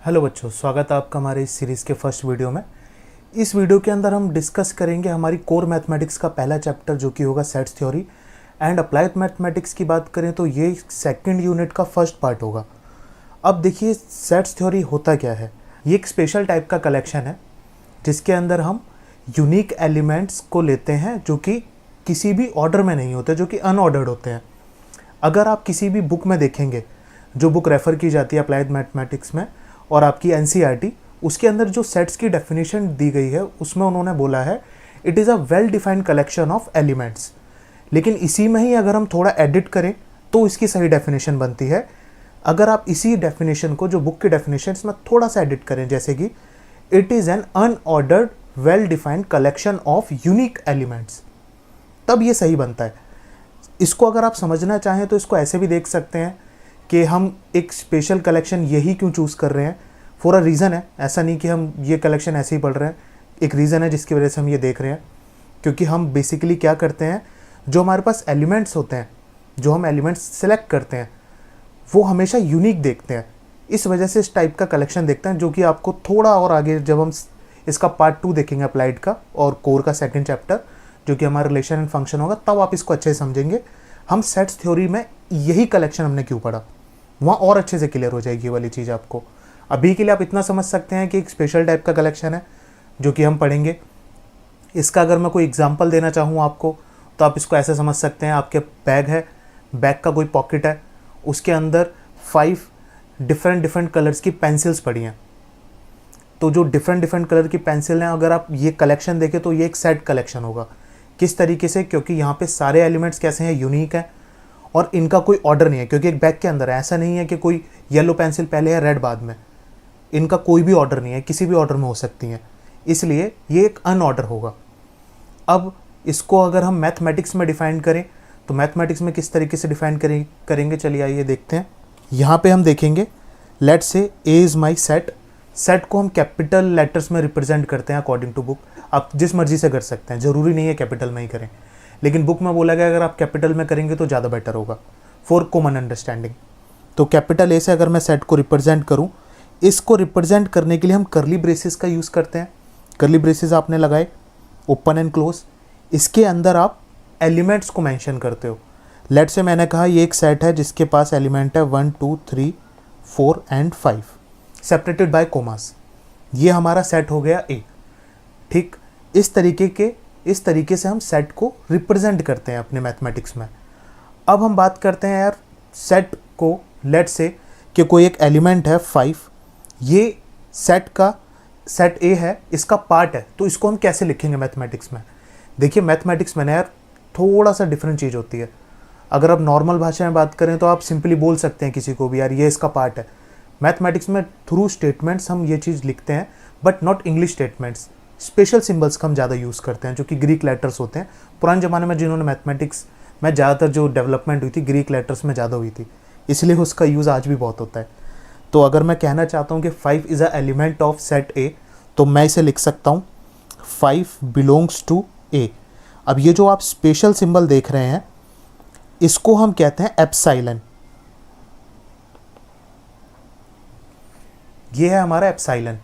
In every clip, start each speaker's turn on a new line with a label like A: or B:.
A: Hello बच्चों, स्वागत है आपका हमारे इस सीरीज़ के फर्स्ट वीडियो में। इस वीडियो के अंदर हम डिस्कस करेंगे हमारी कोर मैथमेटिक्स का पहला चैप्टर जो कि होगा sets theory and applied mathematics की बात करें तो ये सेकंड यूनिट का फर्स्ट पार्ट होगा। अब देखिए सेट्स थ्योरी होता क्या है। ये एक स्पेशल टाइप का कलेक्शन है जिसके अंदर हम यूनिक एलिमेंट्स को लेते हैं जो कि किसी भी ऑर्डर में नहीं होते, जो कि अनऑर्डर्ड होते हैं। अगर आप किसी भी बुक में देखेंगे, जो बुक रेफ़र की जाती है अप्लाइड मैथमेटिक्स में और आपकी एनसीईआरटी, उसके अंदर जो सेट्स की डेफिनेशन दी गई है उसमें उन्होंने बोला है it is a well defined collection of elements. लेकिन इसी में ही अगर हम थोड़ा एडिट करें तो इसकी सही डेफिनेशन बनती है। अगर आप इसी डेफिनेशन को जो बुक की डेफिनेशन में थोड़ा सा एडिट करें, जैसे कि it is an unordered well defined collection of unique elements, तब ये सही बनता है। इसको अगर आप समझना चाहें तो इसको ऐसे भी देख सकते हैं कि हम एक स्पेशल कलेक्शन यही क्यों चूज़ कर रहे हैं, फॉर अ रीज़न है। ऐसा नहीं कि हम ये कलेक्शन ऐसे ही पढ़ रहे हैं, एक रीज़न है जिसकी वजह से हम ये देख रहे हैं। क्योंकि हम बेसिकली क्या करते हैं, जो हमारे पास एलिमेंट्स होते हैं, जो हम एलिमेंट्स सेलेक्ट करते हैं, वो हमेशा यूनिक देखते हैं। इस वजह से इस टाइप का कलेक्शन देखते हैं, जो कि आपको थोड़ा और आगे जब हम इसका पार्ट 2 देखेंगे अप्लाइड का और कोर का सेकेंड चैप्टर जो कि हमारा रिलेशन एंड फंक्शन होगा, तब आप इसको अच्छे से समझेंगे। हम सेट्स थ्योरी में यही कलेक्शन हमने क्यों पढ़ा, वहाँ और अच्छे से क्लियर हो जाएगी ये वाली चीज़ आपको। अभी के लिए आप इतना समझ सकते हैं कि एक स्पेशल टाइप का कलेक्शन है जो कि हम पढ़ेंगे। इसका अगर मैं कोई एग्जांपल देना चाहूँ आपको तो आप इसको ऐसे समझ सकते हैं। आपके बैग है, बैग का कोई पॉकेट है, उसके अंदर 5 डिफरेंट कलर्स की पेंसिल्स पड़ी हैं। तो जो डिफरेंट कलर की पेंसिल हैं, अगर आप ये कलेक्शन देखें तो ये एक सेट कलेक्शन होगा। किस तरीके से, क्योंकि यहाँ पे सारे एलिमेंट्स कैसे हैं, यूनिक है और इनका कोई ऑर्डर नहीं है। क्योंकि एक बैग के अंदर है, ऐसा नहीं है कि कोई येलो पेंसिल पहले है रेड बाद में, इनका कोई भी ऑर्डर नहीं है, किसी भी ऑर्डर में हो सकती हैं, इसलिए ये एक अनऑर्डर होगा। अब इसको अगर हम मैथमेटिक्स में डिफाइन करें तो मैथमेटिक्स में किस तरीके से डिफाइन करेंगे चलिए आइए देखते हैं। यहाँ पे हम देखेंगे, let's say A is my set. Set को हम कैपिटल लेटर्स में रिप्रेजेंट करते हैं अकॉर्डिंग टू बुक। आप जिस मर्जी से कर सकते हैं, ज़रूरी नहीं है कैपिटल में ही करें, लेकिन बुक में बोला गया अगर आप कैपिटल में करेंगे तो ज़्यादा बेटर होगा फॉर कॉमन अंडरस्टैंडिंग। तो कैपिटल ए से अगर मैं सेट को रिप्रेजेंट करूं, इसको रिप्रेजेंट करने के लिए हम करली ब्रेसेस का यूज़ करते हैं। करली ब्रेसेस आपने लगाए, ओपन एंड क्लोज, इसके अंदर आप एलिमेंट्स को मेंशन करते हो। लेट से मैंने कहा ये एक सेट है जिसके पास एलिमेंट है 1 2 3 4 एंड 5 सेपरेटेड बाय कोमास। ये हमारा सेट हो गया ए। ठीक इस तरीके से हम सेट को रिप्रेजेंट करते हैं अपने मैथमेटिक्स में। अब हम बात करते हैं यार सेट को, लेट से कि कोई एक एलिमेंट है 5, ये सेट ए है, इसका पार्ट है, तो इसको हम कैसे लिखेंगे मैथमेटिक्स में। देखिए मैथमेटिक्स में ना यार थोड़ा सा डिफरेंट चीज़ होती है। अगर आप नॉर्मल भाषा में बात करें तो आप सिंपली बोल सकते हैं किसी को भी, यार ये इसका पार्ट है। मैथमेटिक्स में थ्रू स्टेटमेंट्स हम ये चीज़ लिखते हैं, but not English statements. Special symbols का हम ज़्यादा यूज़ करते हैं जो कि ग्रीक लेटर्स होते हैं। पुराने ज़माने में जिन्होंने मैथमेटिक्स में ज़्यादातर जो डेवलपमेंट हुई थी ग्रीक लेटर्स में ज़्यादा हुई थी, इसलिए उसका यूज़ आज भी बहुत होता है। तो अगर मैं कहना चाहता हूँ कि 5 is a element of set ए, तो मैं इसे लिख सकता हूँ 5 बिलोंग्स टू ए। अब ये जो आप स्पेशल सिंबल देख रहे हैं इसको हम कहते हैं एप्सिलॉन। ये है हमारा एप्सिलॉन।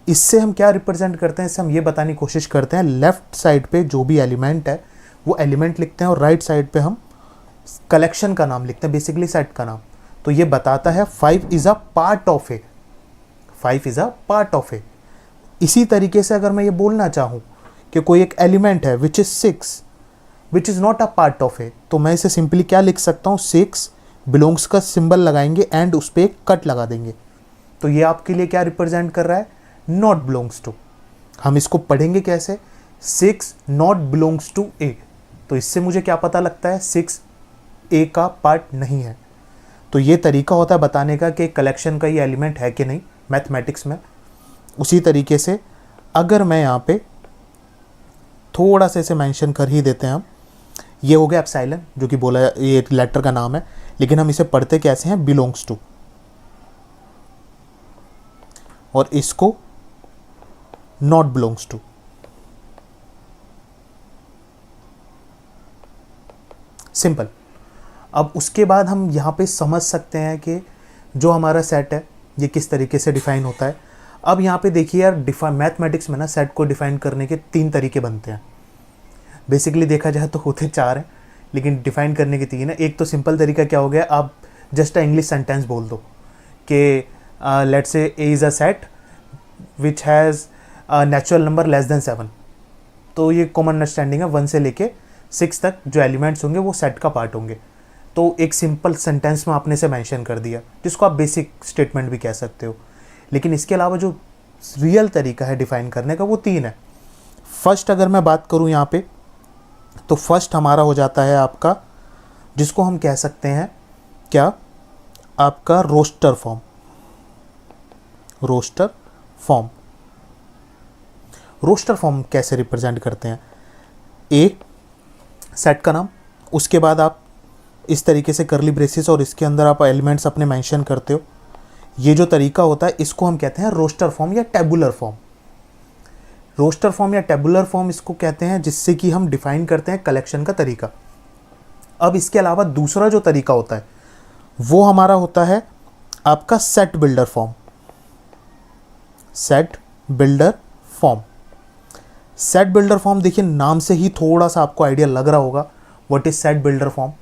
A: इससे हम क्या रिप्रेजेंट करते हैं, इससे हम ये बताने की कोशिश करते हैं लेफ्ट साइड पे जो भी एलिमेंट है वो एलिमेंट लिखते हैं और राइट साइड पे हम कलेक्शन का नाम लिखते हैं, बेसिकली सेट का नाम। तो ये बताता है 5 is a part of a, 5 is a part of a. इसी तरीके से अगर मैं ये बोलना चाहूँ कि कोई एक एलिमेंट है which is 6 which is not a part of a, तो मैं इसे सिंपली क्या लिख सकता हूँ, 6 बिलोंग्स का सिंबल लगाएंगे एंड उस पर एक कट लगा देंगे। तो ये आपके लिए क्या रिप्रेजेंट कर रहा है, नॉट बिलोंग्स टू। हम इसको पढ़ेंगे कैसे, 6 नॉट बिलोंग्स टू ए। तो इससे मुझे क्या पता लगता है, 6 ए का पार्ट नहीं है। तो ये तरीका होता है बताने का कि कलेक्शन का ये एलिमेंट है कि नहीं मैथमेटिक्स में। उसी तरीके से अगर मैं यहाँ पे थोड़ा सा इसे मेंशन कर ही देते हैं हम, ये हो गया एप्सिलॉन जो कि बोला ये एक लेटर का नाम है, लेकिन हम इसे पढ़ते कैसे हैं, बिलोंग्स टू। और इसको नॉट बिलोंग्स टू। सिंपल। अब उसके बाद हम यहाँ पे समझ सकते हैं कि जो हमारा सेट है ये किस तरीके से डिफाइन होता है। अब यहाँ पे देखिए यार, मैथमेटिक्स में ना सेट को डिफाइन करने के 3 तरीके बनते हैं। बेसिकली देखा जाए तो होते 4 हैं, लेकिन डिफाइन करने के 3 है। एक तो सिंपल तरीका क्या हो गया, आप जस्ट इंग्लिश सेंटेंस बोल दो कि let's say A is a set which has natural number less than 7। तो ये कॉमन अंडरस्टैंडिंग है, 1 से लेके 6 तक जो एलिमेंट्स होंगे वो सेट का पार्ट होंगे। तो एक सिंपल सेंटेंस में आपने से मेंशन कर दिया, जिसको आप बेसिक स्टेटमेंट भी कह सकते हो। लेकिन इसके अलावा जो रियल तरीका है डिफाइन करने का वो 3 है। फर्स्ट अगर मैं बात करूँ यहाँ पे, तो फर्स्ट हमारा हो जाता है आपका, जिसको हम कह सकते हैं क्या, आपका roster form. Roster form, roster form कैसे रिप्रेजेंट करते हैं, ए सेट का नाम, उसके बाद आप इस तरीके से करली ब्रेसेस और इसके अंदर आप एलिमेंट्स अपने मेंशन करते हो। ये जो तरीका होता है इसको हम कहते हैं रोस्टर फॉर्म या टेबुलर फॉर्म। रोस्टर फॉर्म या टेबुलर फॉर्म इसको कहते हैं, जिससे कि हम डिफाइन करते हैं कलेक्शन का तरीका। अब इसके अलावा दूसरा जो तरीका होता है वो हमारा होता है आपका set builder form. Set builder form, set builder form देखिए नाम से ही थोड़ा सा आपको आइडिया लग रहा होगा what is set builder form.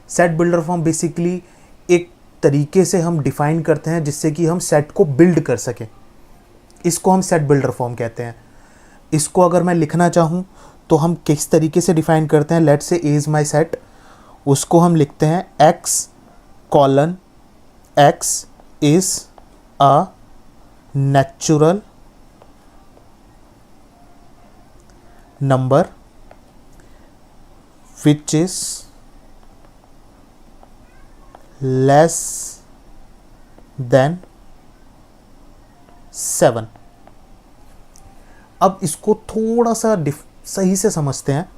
A: Set builder form basically एक तरीके से हम डिफाइन करते हैं जिससे कि हम सेट को बिल्ड कर सकें, इसको हम सेट बिल्डर फॉर्म कहते हैं। इसको अगर मैं लिखना चाहूँ तो हम किस तरीके से डिफाइन करते हैं, let's say A is my set, उसको हम लिखते हैं x colon x is a natural number which is less than 7। अब इसको थोड़ा सा सही से समझते हैं।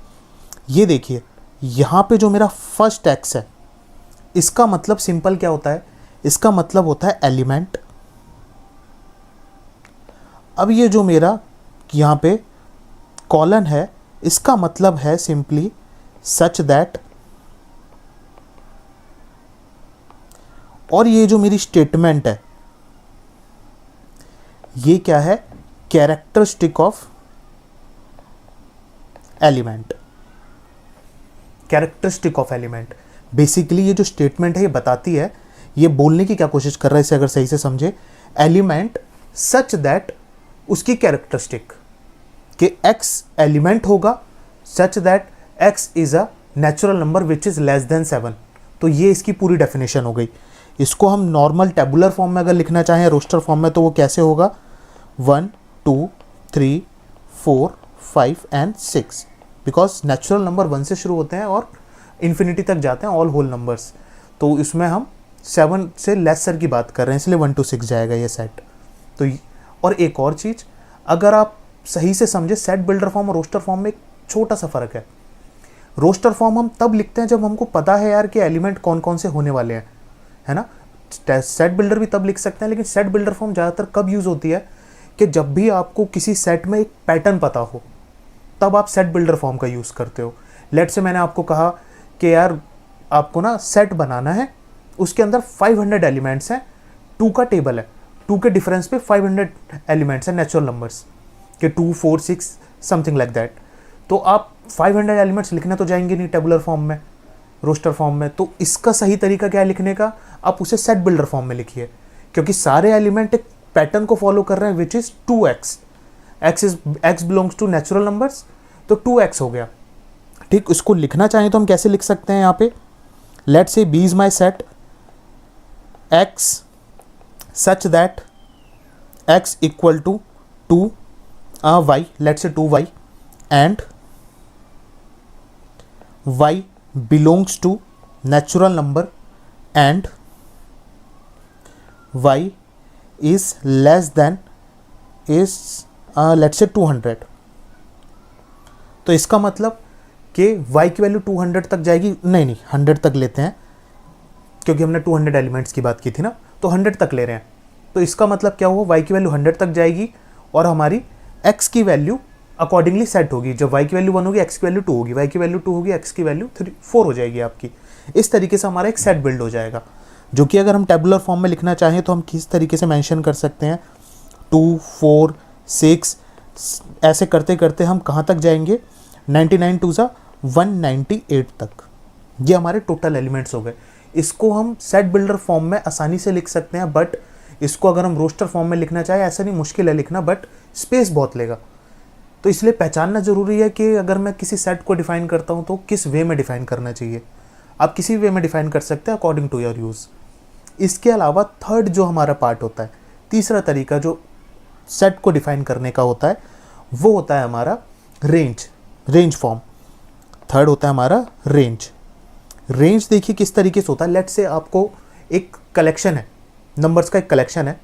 A: ये देखिए यहाँ पे जो मेरा फर्स्ट एक्स है, इसका मतलब सिंपल क्या होता है, इसका मतलब होता है एलिमेंट। अब ये जो मेरा यहाँ पे कॉलन है, इसका मतलब है सिंपली सच दैट, और ये जो मेरी स्टेटमेंट है ये क्या है, characteristic of element. Characteristic of element basically ये जो स्टेटमेंट है ये बताती है, ये बोलने की क्या कोशिश कर रहा है इसे अगर सही से समझे, एलिमेंट सच दैट उसकी कैरेक्टरिस्टिक कि x एलिमेंट होगा सच that x is a natural number which is less than 7। तो ये इसकी पूरी डेफिनेशन हो गई। इसको हम नॉर्मल टेबुलर फॉर्म में अगर लिखना चाहें रोस्टर फॉर्म में, तो वो कैसे होगा, 1 2 3 4 5 एंड 6, बिकॉज नेचुरल नंबर 1 से शुरू होते हैं और इन्फिनिटी तक जाते हैं, ऑल होल नंबर्स। तो इसमें हम 7 से लेसर की बात कर रहे हैं, इसलिए 1 to 6 जाएगा ये सेट। तो और एक और चीज़ अगर आप सही से समझे, सेट बिल्डर फॉर्म और रोस्टर फॉर्म में एक छोटा सा फ़र्क है। रोस्टर फॉर्म हम तब लिखते हैं जब हमको पता है यार कि एलिमेंट कौन कौन से होने वाले हैं, है ना। सेट बिल्डर भी तब लिख सकते हैं, लेकिन सेट बिल्डर फॉर्म ज़्यादातर कब यूज़ होती है कि जब भी आपको किसी सेट में एक पैटर्न पता हो, तब आप सेट बिल्डर फॉर्म का यूज़ करते हो। लेट से मैंने आपको कहा कि यार आपको ना सेट बनाना है, उसके अंदर 500 एलिमेंट्स हैं, 2 का टेबल है, 2 के डिफरेंस पे 500 एलिमेंट्स हैं नेचुरल नंबर्स के 2 4 6 समथिंग लाइक दैट। तो आप 500 एलिमेंट्स लिखने तो जाएंगे नहीं टेबुलर फॉर्म में, रोस्टर फॉर्म में। तो इसका सही तरीका क्या है लिखने का, आप उसे सेट बिल्डर फॉर्म में लिखिए, क्योंकि सारे एलिमेंट एक पैटर्न को फॉलो कर रहे हैं which is 2x। x belongs to natural numbers, तो 2x हो गया, ठीक। इसको लिखना चाहें तो हम कैसे लिख सकते हैं यहाँ पे, let say b is my set x such that x equal to 2y, let say 2y and y belongs to natural number and y is less than is let's say 200। तो इसका मतलब कि y की value 200 तक जाएगी, नहीं 100 तक लेते हैं, क्योंकि हमने 200 एलिमेंट्स की बात की थी ना, तो 100 तक ले रहे हैं। तो इसका मतलब क्या हुआ, y की वैल्यू 100 तक जाएगी और हमारी x की वैल्यू अकॉर्डिंगली सेट होगी। जब y की वैल्यू 1 होगी, x की वैल्यू 2 होगी, y की वैल्यू 2 होगी, x की वैल्यू 4 हो जाएगी आपकी। इस तरीके से हमारा एक सेट बिल्ड हो जाएगा। जो कि अगर हम टेबुलर फॉर्म में लिखना चाहें तो हम किस तरीके से मेंशन कर सकते हैं, 2, 4, 6, ऐसे करते करते हम कहाँ तक जाएंगे, 99 टू ज़ा 198 तक। ये हमारे टोटल एलिमेंट्स हो गए। इसको हम सेट बिल्डर फॉर्म में आसानी से लिख सकते हैं, बट इसको अगर हम रोस्टर फॉर्म में लिखना चाहें, ऐसा नहीं, मुश्किल है लिखना, बट स्पेस बहुत लेगा। तो इसलिए पहचानना ज़रूरी है कि अगर मैं किसी सेट को डिफाइन करता हूँ तो किस वे में डिफाइन करना चाहिए। आप किसी वे में डिफाइन कर सकते हैं अकॉर्डिंग टू योर यूज़। इसके अलावा थर्ड जो हमारा पार्ट होता है, तीसरा तरीका जो सेट को डिफाइन करने का होता है, वो होता है हमारा रेंज फॉर्म। थर्ड होता है हमारा रेंज देखिए किस तरीके से होता है। लेट्स से आपको एक कलेक्शन है, नंबर्स का एक कलेक्शन है,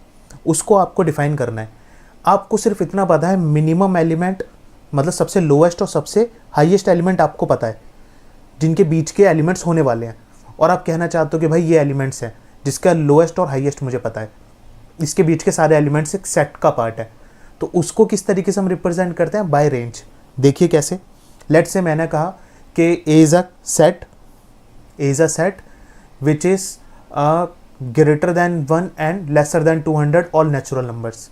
A: उसको आपको डिफाइन करना है। आपको सिर्फ इतना पता है, मिनिमम एलिमेंट मतलब सबसे लोएस्ट और सबसे हाईएस्ट एलिमेंट आपको पता है, जिनके बीच के एलिमेंट्स होने वाले हैं, और आप कहना चाहते हो कि भाई ये एलिमेंट्स हैं जिसका लोएस्ट और हाईएस्ट मुझे पता है, इसके बीच के सारे एलिमेंट्स एक सेट का पार्ट है। तो उसको किस तरीके से हम रिप्रेजेंट करते हैं, बाय रेंज। देखिए कैसे, लेट्स से मैंने कहा कि A is a set which is greater than 1 and lesser than 200 all natural numbers.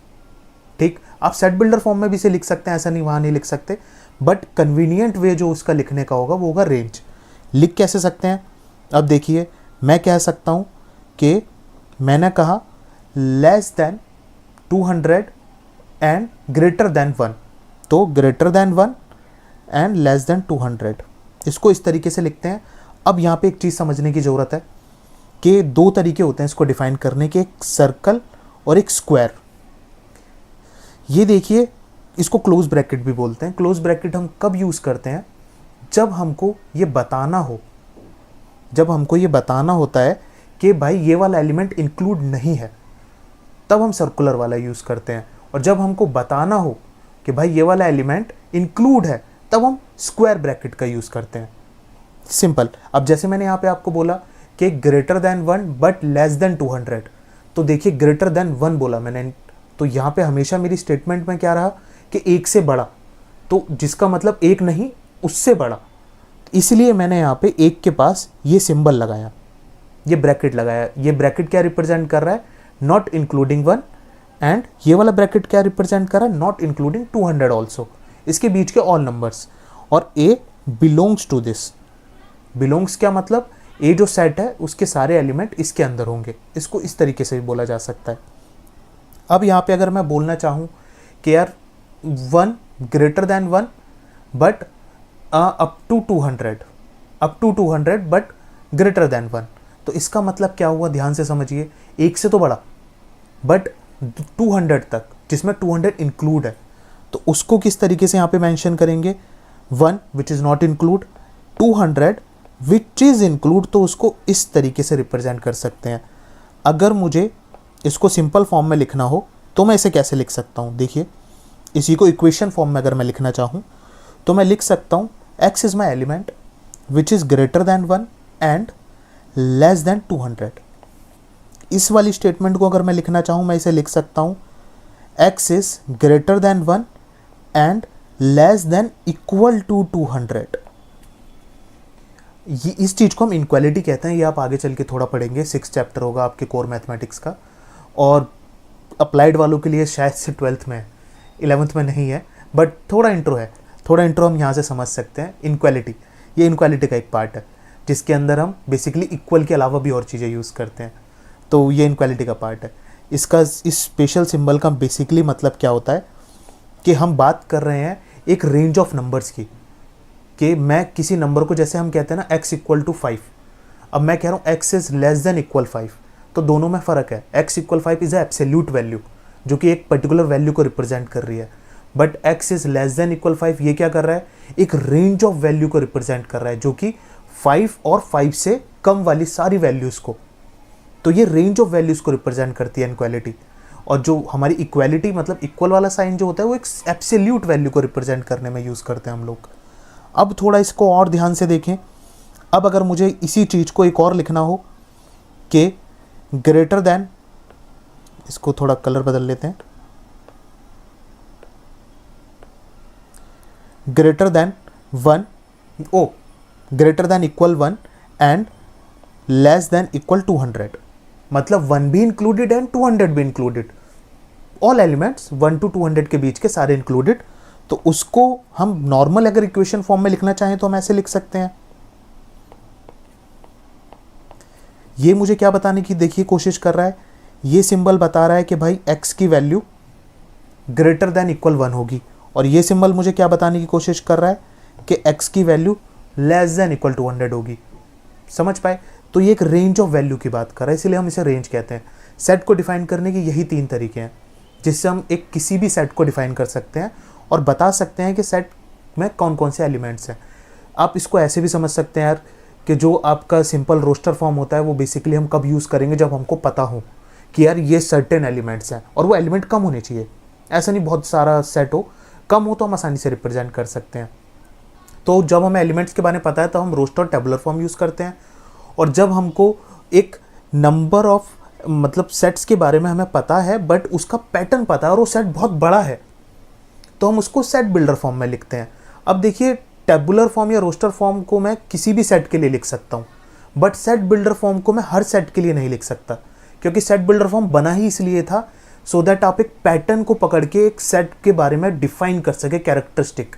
A: ठीक, आप सेट बिल्डर फॉर्म में भी इसे लिख सकते हैं, ऐसा नहीं वहाँ नहीं लिख सकते, बट कन्वीनियंट वे जो उसका लिखने का होगा वो होगा रेंज। लिख कैसे सकते हैं, अब देखिए मैं कह सकता हूँ कि मैंने कहा less than 200 and greater than 1, तो greater than 1 and less then 200, इसको इस तरीके से लिखते हैं। अब यहाँ पे एक चीज़ समझने की ज़रूरत है कि दो तरीके होते हैं इसको डिफाइन करने के, एक सर्कल और एक स्क्वायर। ये देखिए, इसको क्लोज ब्रैकेट भी बोलते हैं। क्लोज ब्रैकेट हम कब यूज़ करते हैं, जब हमको ये बताना होता है कि भाई ये वाला एलिमेंट इंक्लूड नहीं है, तब हम सर्कुलर वाला यूज़ करते हैं। और जब हमको बताना हो कि भाई ये वाला एलिमेंट इंक्लूड है, तब हम स्क्वायर ब्रैकेट का यूज़ करते हैं। सिंपल। अब जैसे मैंने यहाँ पे आपको बोला कि greater than 1 but less than 200, तो देखिए ग्रेटर देन 1 बोला मैंने, तो यहाँ पे हमेशा मेरी स्टेटमेंट में क्या रहा कि एक से बड़ा, तो जिसका मतलब एक नहीं उससे बड़ा, इसलिए मैंने यहाँ पे एक के पास ये सिंबल लगाया, ये ब्रैकेट लगाया। ये ब्रैकेट क्या रिप्रेजेंट कर रहा है, नॉट इंक्लूडिंग 1, एंड ये वाला ब्रैकेट क्या रिप्रेजेंट कर रहा है, नॉट इंक्लूडिंग 200 ऑल्सो, इसके बीच के ऑल नंबर्स। और ए बिलोंग्स टू दिस, बिलोंग्स क्या मतलब, ए जो सेट है उसके सारे एलिमेंट इसके अंदर होंगे, इसको इस तरीके से भी बोला जा सकता है। अब यहाँ पे अगर मैं बोलना चाहूँ कि यार 1 greater than 1 but up to 200 but greater than 1, तो इसका मतलब क्या हुआ, ध्यान से समझिए, एक से तो बड़ा बट 200 तक, जिसमें 200 इंक्लूड है, तो उसको किस तरीके से यहाँ पे मेंशन करेंगे, 1 विच is not include, 200 which is include, तो उसको इस तरीके से रिप्रेजेंट कर सकते हैं। अगर मुझे इसको सिंपल फॉर्म में लिखना हो तो मैं इसे कैसे लिख सकता हूँ, देखिए इसी को इक्वेशन फॉर्म में अगर मैं लिखना चाहूँ तो मैं लिख सकता हूँ x is my element which is greater than 1 and less then 200। इस वाली स्टेटमेंट को अगर मैं लिखना चाहूँ मैं इसे लिख सकता हूँ x is greater than 1 and less than equal to 200। इस चीज़ को हम इनक्वालिटी कहते हैं, ये आप आगे चल के थोड़ा पढ़ेंगे, 6 चैप्टर होगा आपके कोर मैथमेटिक्स का, और अप्लाइड वालों के लिए शायद से 12th में, 11th में नहीं है, बट थोड़ा इंट्रो है, थोड़ा इंट्रो हम यहाँ से समझ सकते हैं। इनक्वालिटी, ये इनक्वालिटी का एक पार्ट है जिसके अंदर हम बेसिकली इक्वल के अलावा भी और चीज़ें यूज़ करते हैं, तो ये इनक्वालिटी का पार्ट है। इसका इस स्पेशल सिंबल का बेसिकली मतलब क्या होता है कि हम बात कर रहे हैं एक रेंज ऑफ नंबर्स की, कि मैं किसी नंबर को, जैसे हम कहते हैं ना x इक्वल टू 5, अब मैं कह रहा हूँ x is less than equal 5, तो दोनों में फ़र्क है। x equal 5 is a absolute value जो कि एक पर्टिकुलर वैल्यू को रिप्रेजेंट कर रही है, but x is less than equal 5 ये क्या कर रहा है, एक रेंज ऑफ वैल्यू को रिप्रेजेंट कर रहा है, जो कि 5 और 5 से कम वाली सारी वैल्यूज़ को, तो ये रेंज ऑफ वैल्यूज़ को रिप्रेजेंट करती है इनक्वालिटी। और जो हमारी इक्वालिटी मतलब इक्वल वाला साइन जो होता है वो एक एब्सोल्यूट वैल्यू को रिप्रेजेंट करने में यूज़ करते हैं हम लोग। अब थोड़ा इसको और ध्यान से देखें, अब अगर मुझे इसी चीज़ को एक और लिखना हो कि ग्रेटर देन, इसको थोड़ा कलर बदल लेते हैं, greater than 1, greater than equal 1 and less than equal 200, मतलब 1 भी इंक्लूडेड एंड 200 भी इंक्लूडेड, ऑल एलिमेंट्स 1 to 200 के बीच के सारे इंक्लूडेड। तो उसको हम नॉर्मल अगर इक्वेशन फॉर्म में लिखना चाहें तो हम ऐसे लिख सकते हैं। ये मुझे क्या बताने की देखिए कोशिश कर रहा है, ये सिंबल बता रहा है कि भाई x की वैल्यू ग्रेटर देन इक्वल 1 होगी, और ये सिंबल मुझे क्या बताने की कोशिश कर रहा है कि x की value less than equal to 100 होगी। समझ पाए? तो ये एक रेंज ऑफ वैल्यू की बात कर रहा है, इसलिए हम इसे रेंज कहते हैं। सेट को डिफाइन करने के यही 3 तरीके हैं जिससे हम एक किसी भी सेट को डिफाइन कर सकते हैं और बता सकते हैं कि सेट में कौन कौन से एलिमेंट्स हैं। आप इसको ऐसे भी समझ सकते हैं यार कि जो आपका सिंपल रोस्टर फॉर्म होता है वो बेसिकली हम कब यूज़ करेंगे, जब हमको पता हो कि यार ये सर्टेन एलिमेंट्स हैं और वो एलिमेंट कम होने चाहिए। ऐसा नहीं बहुत सारा सेट हो, कम हो तो हम आसानी से रिप्रेजेंट कर सकते हैं। तो जब हमें एलिमेंट्स के बारे में पता है तो हम रोस्टर टेबुलर फॉर्म यूज़ करते हैं, और जब हमको एक नंबर ऑफ मतलब सेट्स के बारे में हमें पता है बट उसका पैटर्न पता है और वो सेट बहुत बड़ा है तो हम उसको सेट बिल्डर फॉर्म में लिखते हैं। अब देखिए टेबुलर फॉर्म या रोस्टर फॉर्म को मैं किसी भी सेट के लिए लिख सकता हूँ, बट सेट बिल्डर फॉर्म को मैं हर सेट के लिए नहीं लिख सकता, क्योंकि सेट बिल्डर फॉर्म बना ही इसलिए था सो दैट आप एक पैटर्न को पकड़ के एक सेट के बारे में डिफाइन कर सके कैरेक्टरिस्टिक।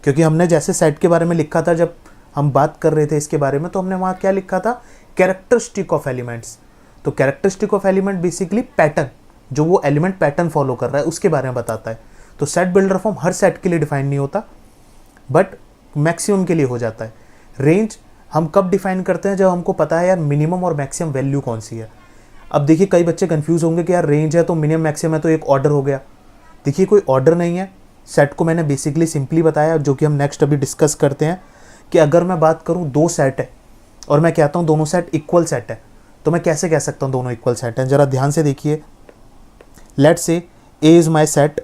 A: क्योंकि हमने जैसे सेट के बारे में लिखा था, जब हम बात कर रहे थे इसके बारे में, तो हमने वहाँ क्या लिखा था, कैरेक्टरिस्टिक ऑफ एलिमेंट्स। तो characteristic of element basically pattern, जो वो एलिमेंट पैटर्न फॉलो कर रहा है उसके बारे में बताता है। तो सेट बिल्डर फॉर्म हर सेट के लिए डिफाइन नहीं होता बट मैक्सिमम के लिए हो जाता है। रेंज हम कब डिफाइन करते हैं, जब हमको पता है यार मिनिमम और मैक्सिमम वैल्यू कौन सी है। अब देखिए कई बच्चे कंफ्यूज होंगे कि यार रेंज है तो मिनिमम मैक्सिमम है तो एक ऑर्डर हो गया। देखिए कोई ऑर्डर नहीं है, सेट को मैंने बेसिकली सिंपली बताया, जो कि हम नेक्स्ट अभी डिस्कस करते हैं कि अगर मैं बात करूं 2 सेट है और मैं कहता हूं दोनों सेट इक्वल सेट है, तो मैं कैसे कह सकता हूं दोनों इक्वल सेट हैं। जरा ध्यान से देखिए, let's say A is my set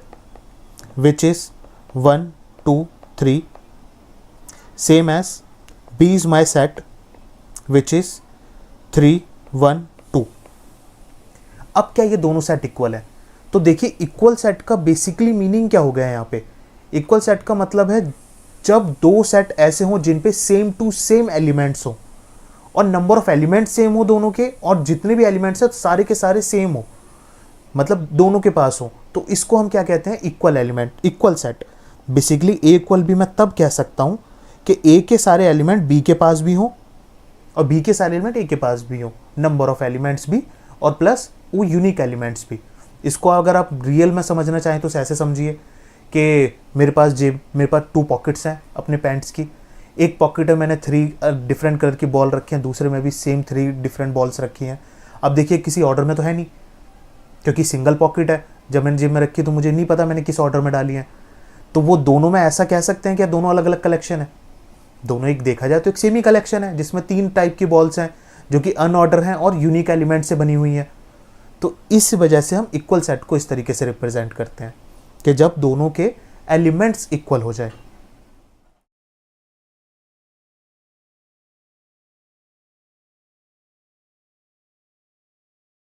A: which is 1 2 3, same as B is my set which is 3 1 2। अब क्या ये दोनों सेट इक्वल है? तो देखिए इक्वल सेट का बेसिकली मीनिंग क्या हो गया है यहाँ पे। इक्वल सेट का मतलब है जब 2 सेट ऐसे हों जिन पे सेम टू सेम एलिमेंट्स हो और नंबर ऑफ एलिमेंट्स सेम हो दोनों के, और जितने भी एलिमेंट्स हैं सारे के सारे सेम हो, मतलब दोनों के पास हो, तो इसको हम क्या कहते हैं, equal element, equal set. Basically a equal भी मैं तब कह सकता हूँ कि ए के सारे एलिमेंट बी के पास भी हो और बी के सारे एलिमेंट ए के पास भी हो, नंबर ऑफ एलिमेंट्स भी और प्लस वो यूनिक एलिमेंट्स भी। इसको अगर आप रियल में समझना चाहें तो ऐसे समझिए कि मेरे पास 2 पॉकेट्स हैं अपने पैंट्स की। एक पॉकेट में मैंने 3 डिफरेंट कलर की बॉल रखी हैं, दूसरे में भी सेम 3 डिफरेंट बॉल्स रखी हैं। अब देखिए किसी ऑर्डर में तो है नहीं, क्योंकि सिंगल पॉकेट है। जब मैंने जेब में रखी तो मुझे नहीं पता मैंने किस ऑर्डर में डाली है। तो वो दोनों में ऐसा कह सकते हैं कि दोनों अलग अलग कलेक्शन है? दोनों एक देखा जाए तो एक सेम ही कलेक्शन है जिसमें 3 टाइप की बॉल्स हैं जो कि अनऑर्डर हैं और यूनिक एलिमेंट से बनी हुई हैं। तो इस वजह से हम इक्वल सेट को इस तरीके से रिप्रेजेंट करते हैं कि जब दोनों के एलिमेंट्स इक्वल हो जाए।